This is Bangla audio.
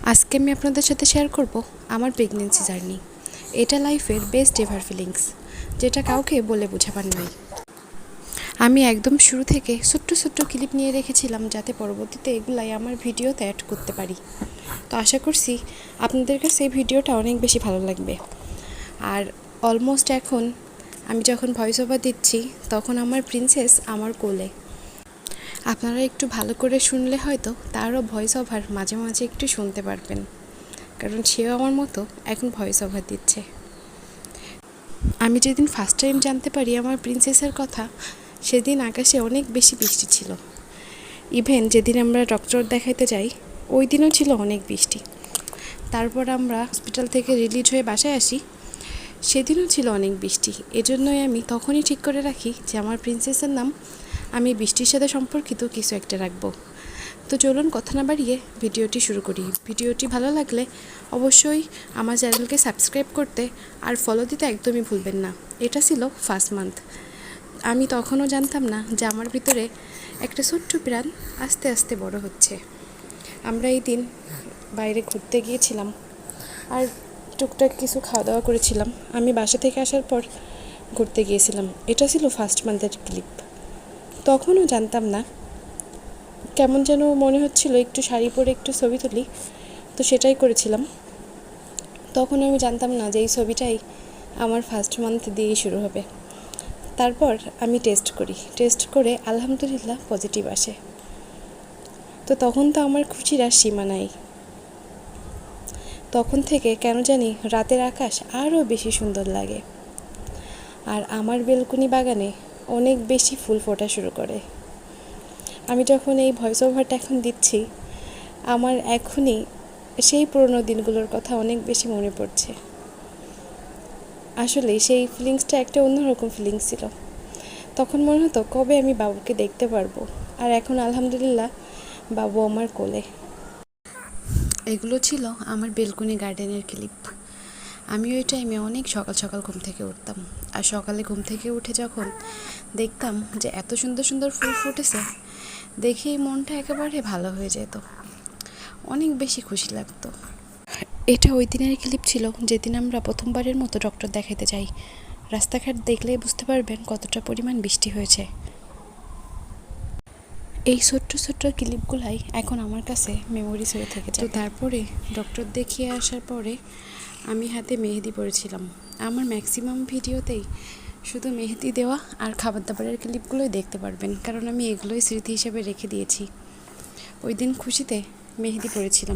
আজকে আমি আপনাদের সাথে শেয়ার করব আমার প্রেগনেন্সি জার্নি। এটা লাইফের বেস্ট এভার ফিলিংস, যেটা কাউকে বলে বোঝাবার নয়। আমি একদম শুরু থেকে ছোট্ট ছোট্ট ক্লিপ নিয়ে রেখেছিলাম, যাতে পরবর্তীতে এগুলাই আমার ভিডিওতে অ্যাড করতে পারি। তো আশা করছি আপনাদের কাছে এই ভিডিওটা অনেক বেশি ভালো লাগবে। আর অলমোস্ট এখন আমি যখন ভয়েস ওভার দিচ্ছি, তখন আমার প্রিন্সেস আমার কোলে। আপনারা একটু ভালো করে শুনলে হয়তো তারও ভয়েস ওভার মাঝে মাঝে একটু শুনতে পারবেন, কারণ সেও আমার মতো এখন ভয়েস ওভার দিচ্ছে। আমি যেদিন ফার্স্ট টাইম জানতে পারি আমার প্রিন্সেসের কথা, সেদিন আকাশে অনেক বেশি বৃষ্টি ছিল। ইভেন যেদিন আমরা ডক্টর দেখাইতে যাই, ওই দিনও ছিল অনেক বৃষ্টি। তারপর আমরা হসপিটাল থেকে রিলিজ হয়ে বাসায় আসি, সেদিনও ছিল অনেক বৃষ্টি। এজন্যই আমি তখনই ঠিক করে রাখি যে আমার প্রিন্সেসের নাম আমি বৃষ্টির সাথে সম্পর্কিত কিছু একটা রাখবো। তো চলুন কথা না বাড়িয়ে ভিডিওটি শুরু করি। ভিডিওটি ভালো লাগলে অবশ্যই আমার চ্যানেলকে সাবস্ক্রাইব করতে আর ফলো দিতে একদমই ভুলবেন না। এটা ছিল ফার্স্ট মান্থ। আমি তখনও জানতাম না যে আমার ভিতরে একটা ছোট্ট প্রাণ আস্তে আস্তে বড় হচ্ছে। আমরা এই দিন বাইরে ঘুরতে গিয়েছিলাম আর টুকটাক কিছু খাওয়া দাওয়া করেছিলাম। আমি বাসা থেকে আসার পর ঘুরতে গিয়েছিলাম। এটা ছিল ফার্স্ট মান্থের ক্লিপ। তখনও জানতাম না, কেমন যেন মনে হচ্ছিল একটু শাড়ি পরে একটু ছবি তুলি, তো সেটাই করেছিলাম। তখন আমি জানতাম না যে এই ছবিটাই আমার ফার্স্ট মান্থ দিয়েই শুরু হবে। তারপর আমি টেস্ট করে আলহামদুলিল্লাহ পজিটিভ আসে। তো তখন তো আমার খুশির আর সীমা নাই। তখন থেকে কেন জানি রাতের আকাশ আরও বেশি সুন্দর লাগে, আর আমার বেলকনি বাগানে অনেক বেশি ফুল ফোটা শুরু করে। আমি যখন এই ভয়েস ওভারটা এখন দিচ্ছি, আমার এখনই সেই পুরনো দিনগুলোর কথা অনেক বেশি মনে পড়ছে। আসলে সেই ফিলিংসটা একটা অন্যরকম ফিলিংস ছিল। তখন মনে হতো কবে আমি বাবুকে দেখতে পারবো, আর এখন আলহামদুলিল্লাহ বাবু আমার কোলে। এগুলো ছিল আমার বেলকনি গার্ডেনের ক্লিপ। আমি ওই টাইমে অনেক সকাল সকাল ঘুম থেকে উঠতাম, আর সকালে ঘুম থেকে উঠে যখন দেখতাম যে এত সুন্দর সুন্দর ফুল ফুটেছে, দেখেই মনটা একেবারে ভালো হয়ে যেত, অনেক বেশি খুশি লাগতো। এটা ওই দিনের ক্লিপ ছিল যেদিন আমরা প্রথমবারের মতো ডক্টর দেখাতে যাই। রাস্তাঘাট দেখলেই বুঝতে পারবেন কতটা পরিমাণ বৃষ্টি হয়েছে। এই ছোট্ট ছোট্ট ক্লিপগুলাই এখন আমার কাছে মেমোরিজ হয়ে থেকে যায়। তো তারপরে ডক্টর দেখিয়ে আসার পরে আমি হাতে মেহেদি পরেছিলাম। আমার ম্যাক্সিমাম ভিডিওতেই শুধু মেহেদি দেওয়া আর খাবার দাবারের ক্লিপগুলোই দেখতে পারবেন, কারণ আমি এগুলোই স্মৃতি হিসেবে রেখে দিয়েছি। ওই দিন খুশিতে মেহেদি পরেছিলাম,